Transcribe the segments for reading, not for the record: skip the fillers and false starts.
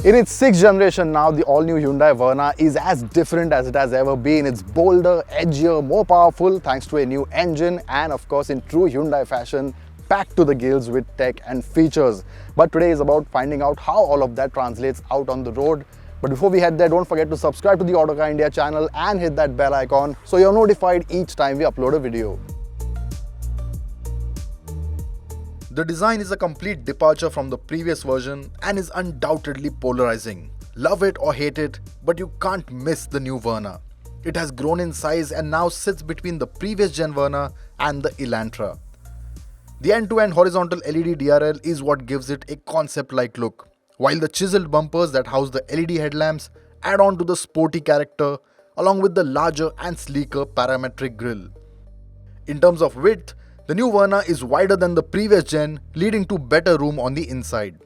In its 6th generation now, the all-new Hyundai Verna is as different as it has ever been. It's bolder, edgier, more powerful thanks to a new engine and of course in true Hyundai fashion, packed to the gills with tech and features. But today is about finding out how all of that translates out on the road. But before we head there, don't forget to subscribe to the Autocar India channel and hit that bell icon so you're notified each time we upload a video. The design is a complete departure from the previous version and is undoubtedly polarizing. Love it or hate it, but you can't miss the new Verna. It has grown in size and now sits between the previous gen Verna and the Elantra. The end-to-end horizontal LED DRL is what gives it a concept-like look, while the chiseled bumpers that house the LED headlamps add on to the sporty character along with the larger and sleeker parametric grille. In terms of width, the new Verna is wider than the previous gen, leading to better room on the inside.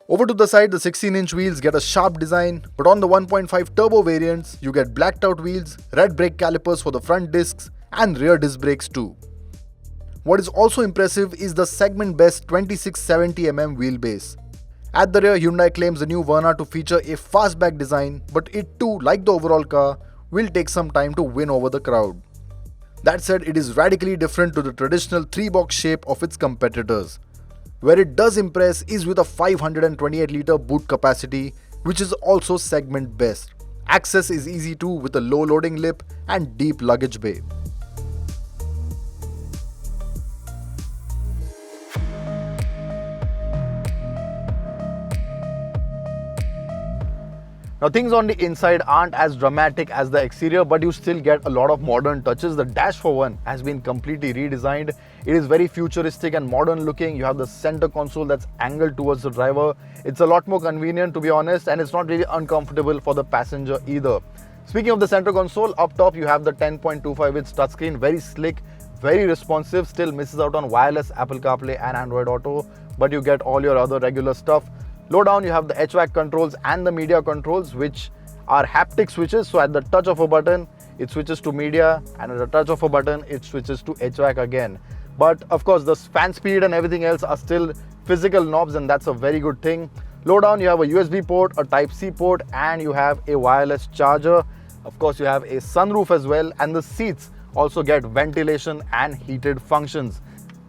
Over to the side, the 16-inch wheels get a sharp design, but on the 1.5 turbo variants, you get blacked out wheels, red brake calipers for the front discs, and rear disc brakes too. What is also impressive is the segment best 2670mm wheelbase. At the rear, Hyundai claims the new Verna to feature a fastback design, but it too, like the overall car, will take some time to win over the crowd. That said, it is radically different to the traditional 3-box shape of its competitors. Where it does impress is with a 528-litre boot capacity, which is also segment best. Access is easy too with a low loading lip and deep luggage bay. Now things on the inside aren't as dramatic as the exterior, but you still get a lot of modern touches. The dash for one has been completely redesigned. It is very futuristic and modern looking. You have the center console that's angled towards the driver. It's a lot more convenient to be honest, and it's not really uncomfortable for the passenger either. Speaking of the center console, up top you have the 10.25-inch touchscreen, very slick, very responsive, still misses out on wireless Apple CarPlay and Android Auto, but you get all your other regular stuff. Low down you have the HVAC controls and the media controls, which are haptic switches. So at the touch of a button it switches to media, and at the touch of a button it switches to HVAC again. But of course the fan speed and everything else are still physical knobs, and that's a very good thing. Low down you have a USB port, a Type-C port, and you have a wireless charger. Of course you have a sunroof as well, and the seats also get ventilation and heated functions.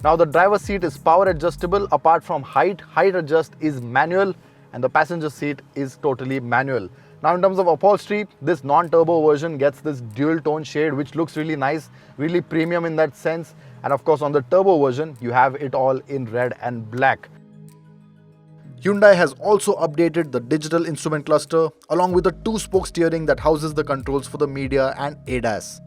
Now the driver's seat is power adjustable. Apart from height adjust is manual, and the passenger seat is totally manual. Now in terms of upholstery, this non-turbo version gets this dual tone shade which looks really nice, really premium in that sense. And of course on the turbo version, you have it all in red and black. Hyundai has also updated the digital instrument cluster along with the 2-spoke steering that houses the controls for the media and ADAS.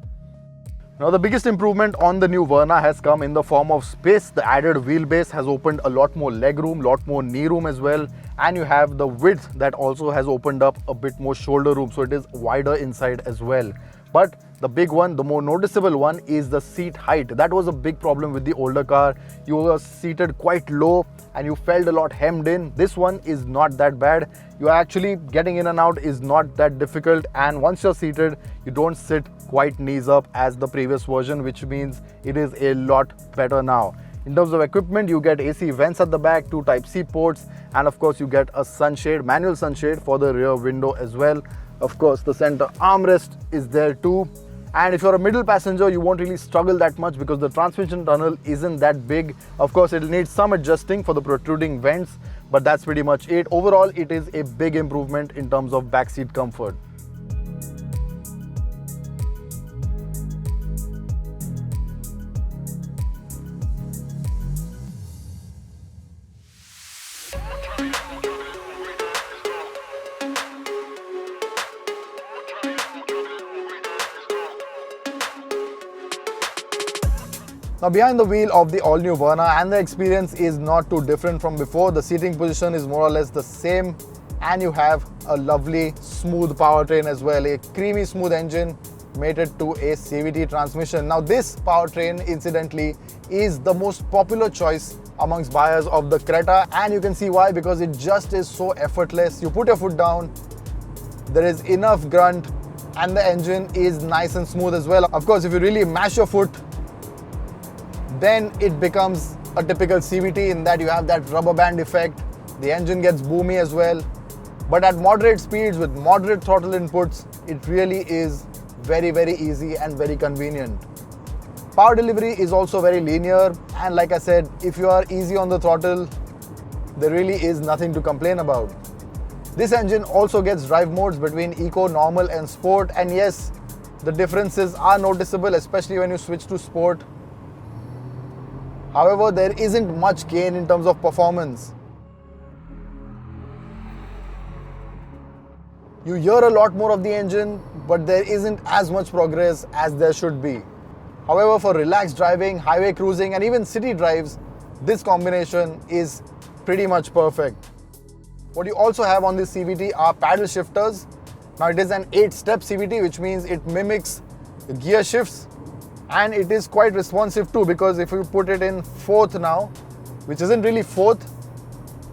Now the biggest improvement on the new Verna has come in the form of space. The added wheelbase has opened a lot more leg room, lot more knee room as well, and you have the width that also has opened up a bit more shoulder room, so it is wider inside as well. But the big one, the more noticeable one, is the seat height. That was a big problem with the older car. You were seated quite low and you felt a lot hemmed in. This one is not that bad. You are actually getting in and out is not that difficult, and once you're seated, you don't sit quite knees up as the previous version, which means it is a lot better now. In terms of equipment, you get AC vents at the back, 2 Type-C ports, and of course you get a sunshade, manual sunshade for the rear window as well. Of course the center armrest is there too. And if you're a middle passenger, you won't really struggle that much because the transmission tunnel isn't that big. Of course it'll need some adjusting for the protruding vents, but that's pretty much it. Overall, it is a big improvement in terms of backseat comfort. Now behind the wheel of the all-new Verna, and the experience is not too different from before. The seating position is more or less the same, and you have a lovely smooth powertrain as well, a creamy smooth engine mated to a CVT transmission. Now this powertrain incidentally is the most popular choice amongst buyers of the Creta, and you can see why, because it just is so effortless. You put your foot down, there is enough grunt, and the engine is nice and smooth as well. Of course, if you really mash your foot, then it becomes a typical CVT in that you have that rubber band effect. The engine gets boomy as well. But at moderate speeds with moderate throttle inputs, it really is very, very easy and very convenient. Power delivery is also very linear, and like I said, if you are easy on the throttle, there really is nothing to complain about. This engine also gets drive modes between Eco, Normal and Sport, and yes, the differences are noticeable, especially when you switch to Sport. However, there isn't much gain in terms of performance. You hear a lot more of the engine, but there isn't as much progress as there should be. However, for relaxed driving, highway cruising and even city drives, this combination is pretty much perfect. What you also have on this CVT are paddle shifters. Now it is an 8-step CVT, which means it mimics the gear shifts, and it is quite responsive too, because if you put it in 4th now, which isn't really 4th,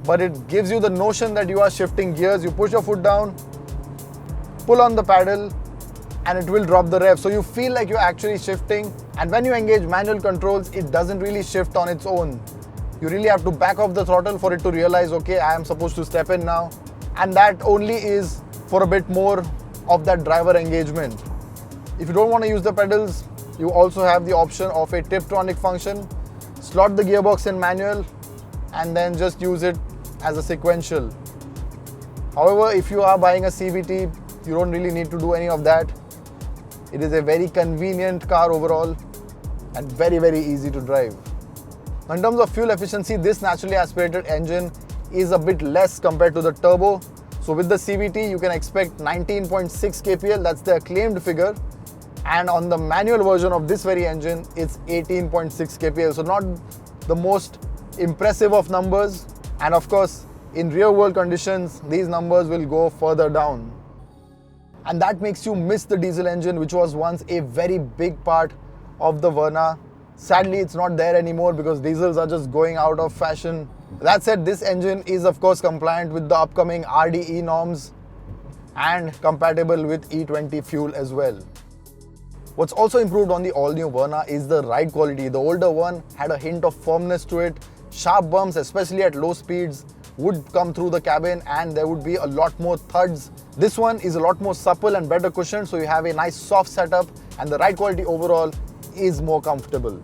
but it gives you the notion that you are shifting gears. You push your foot down, pull on the pedal, and it will drop the rev. So you feel like you're actually shifting. And when you engage manual controls, it doesn't really shift on its own. You really have to back off the throttle for it to realize, okay, I am supposed to step in now. And that only is for a bit more of that driver engagement. If you don't want to use the pedals, you also have the option of a Tiptronic function. Slot the gearbox in manual and then just use it as a sequential. However, if you are buying a CVT, you don't really need to do any of that. It is a very convenient car overall and very, very easy to drive. In terms of fuel efficiency, this naturally aspirated engine is a bit less compared to the turbo. So with the CVT, you can expect 19.6 kpl, that's the acclaimed figure. And on the manual version of this very engine, it's 18.6 kpl. So not the most impressive of numbers. And of course, in real world conditions, these numbers will go further down. And that makes you miss the diesel engine, which was once a very big part of the Verna. Sadly, it's not there anymore because diesels are just going out of fashion. That said, this engine is of course compliant with the upcoming RDE norms and compatible with E20 fuel as well. What's also improved on the all-new Verna is the ride quality. The older one had a hint of firmness to it. Sharp bumps, especially at low speeds, would come through the cabin and there would be a lot more thuds. This one is a lot more supple and better cushioned, so you have a nice soft setup and the ride quality overall is more comfortable.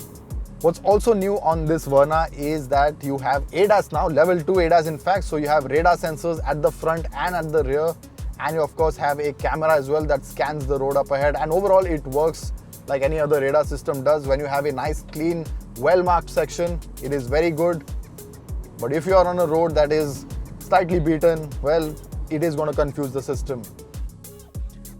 What's also new on this Verna is that you have ADAS now, level 2 ADAS in fact, so you have radar sensors at the front and at the rear, and you of course have a camera as well that scans the road up ahead, and overall it works like any other radar system does. When you have a nice clean well marked section, it is very good. But if you are on a road that is slightly beaten, well, it is going to confuse the system.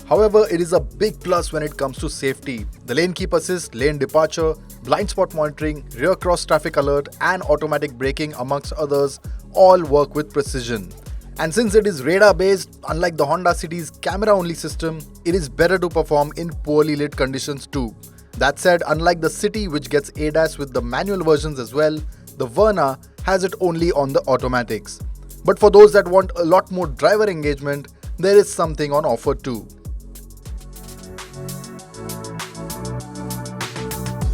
However, it is a big plus when it comes to safety. The lane keep assist, lane departure, blind spot monitoring, rear cross traffic alert and automatic braking amongst others all work with precision. And since it is radar based, unlike the Honda City's camera only system, it is better to perform in poorly lit conditions too. That said, unlike the City which gets ADAS with the manual versions as well, the Verna has it only on the automatics. But for those that want a lot more driver engagement, there is something on offer too.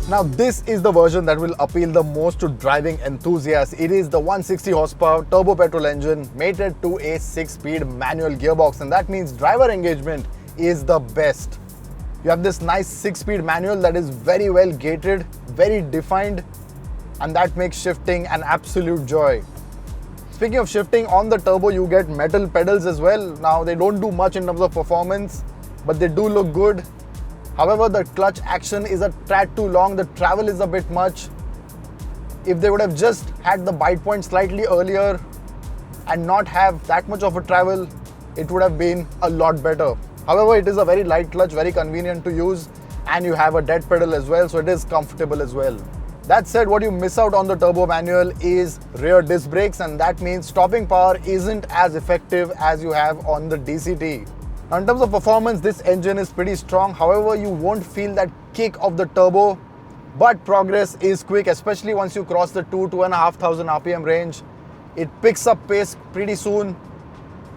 Now this is the version that will appeal the most to driving enthusiasts. It is the 160 horsepower turbo-petrol engine mated to a 6-speed manual gearbox, and that means driver engagement is the best. You have this nice 6-speed manual that is very well gated, very defined, and that makes shifting an absolute joy. Speaking of shifting, on the turbo you get metal pedals as well. Now they don't do much in terms of performance, but they do look good. However, the clutch action is a tad too long, the travel is a bit much. If they would have just had the bite point slightly earlier and not have that much of a travel, it would have been a lot better. However, it is a very light clutch, very convenient to use, and you have a dead pedal as well, so it is comfortable as well. That said, what you miss out on the turbo manual is rear disc brakes, and that means stopping power isn't as effective as you have on the DCT. Now, in terms of performance, this engine is pretty strong. However, you won't feel that kick of the turbo, but progress is quick, especially once you cross the 2,500 RPM range. It picks up pace pretty soon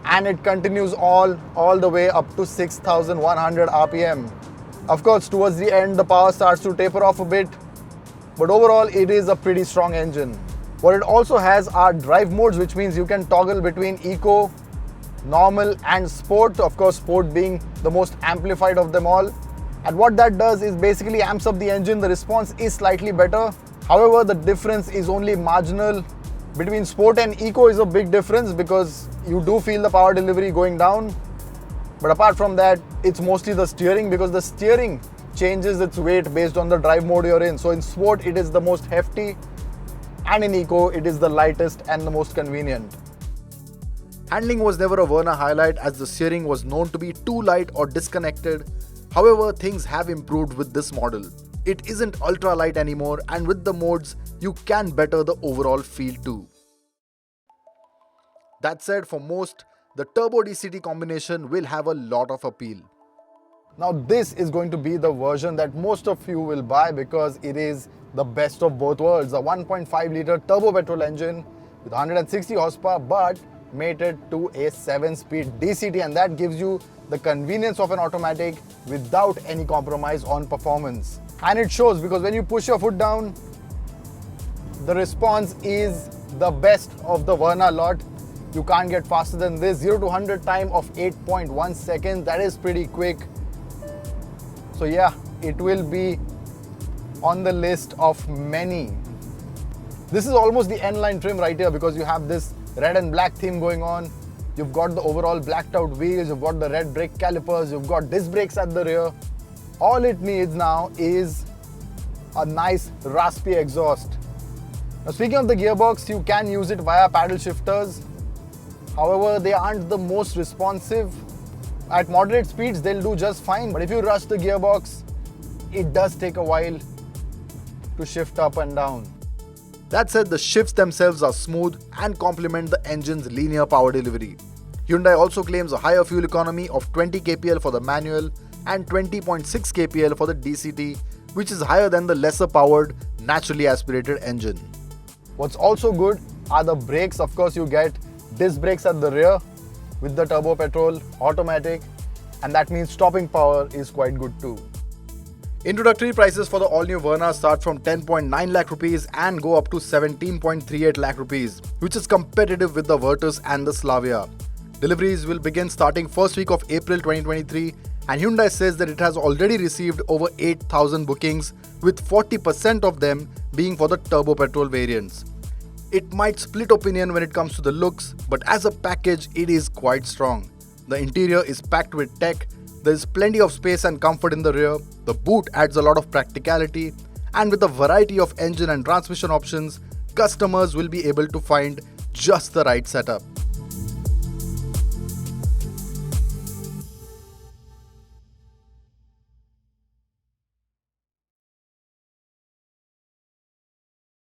and it continues all the way up to 6,100 RPM. Of course, towards the end, the power starts to taper off a bit, but overall, it is a pretty strong engine. What it also has are drive modes, which means you can toggle between Eco, normal and sport. Of course, sport being the most amplified of them all. And what that does is basically amps up the engine. The response is slightly better. However, the difference is only marginal. Between sport and eco is a big difference because you do feel the power delivery going down. But apart from that, it's mostly the steering, because the steering changes its weight based on the drive mode you're in. So in sport, it is the most hefty, and in eco, it is the lightest and the most convenient. Handling was never a Verna highlight, as the steering was known to be too light or disconnected. However, things have improved with this model. It isn't ultra light anymore, and with the modes, you can better the overall feel too. That said, for most, the turbo DCT combination will have a lot of appeal. Now this is going to be the version that most of you will buy because it is the best of both worlds. A 1.5 litre turbo petrol engine with 160 horsepower but mated to a 7-speed DCT, and that gives you the convenience of an automatic without any compromise on performance. And it shows, because when you push your foot down, the response is the best of the Verna lot. You can't get faster than this. 0 to 100 time of 8.1 seconds. That is pretty quick. So yeah, it will be on the list of many. This is almost the N-line trim right here, because you have this red and black theme going on. You've got the overall blacked out wheels. You've got the red brake calipers. You've got disc brakes at the rear. All it needs now is a nice raspy exhaust. Now speaking of the gearbox, you can use it via paddle shifters. However, they aren't the most responsive. At moderate speeds, they'll do just fine. But if you rush the gearbox, it does take a while to shift up and down. That said, the shifts themselves are smooth and complement the engine's linear power delivery. Hyundai also claims a higher fuel economy of 20 kpl for the manual and 20.6 kpl for the DCT, which is higher than the lesser powered, naturally aspirated engine. What's also good are the brakes. Of course, you get disc brakes at the rear with the turbo petrol automatic, and that means stopping power is quite good too. Introductory prices for the all-new Verna start from 10.9 lakh rupees and go up to 17.38 lakh rupees, which is competitive with the Virtus and the Slavia. Deliveries will begin starting first week of April 2023, and Hyundai says that it has already received over 8,000 bookings, with 40% of them being for the turbo petrol variants. It might split opinion when it comes to the looks, but as a package, it is quite strong. The interior is packed with tech, there is plenty of space and comfort in the rear, the boot adds a lot of practicality, and with a variety of engine and transmission options, customers will be able to find just the right setup.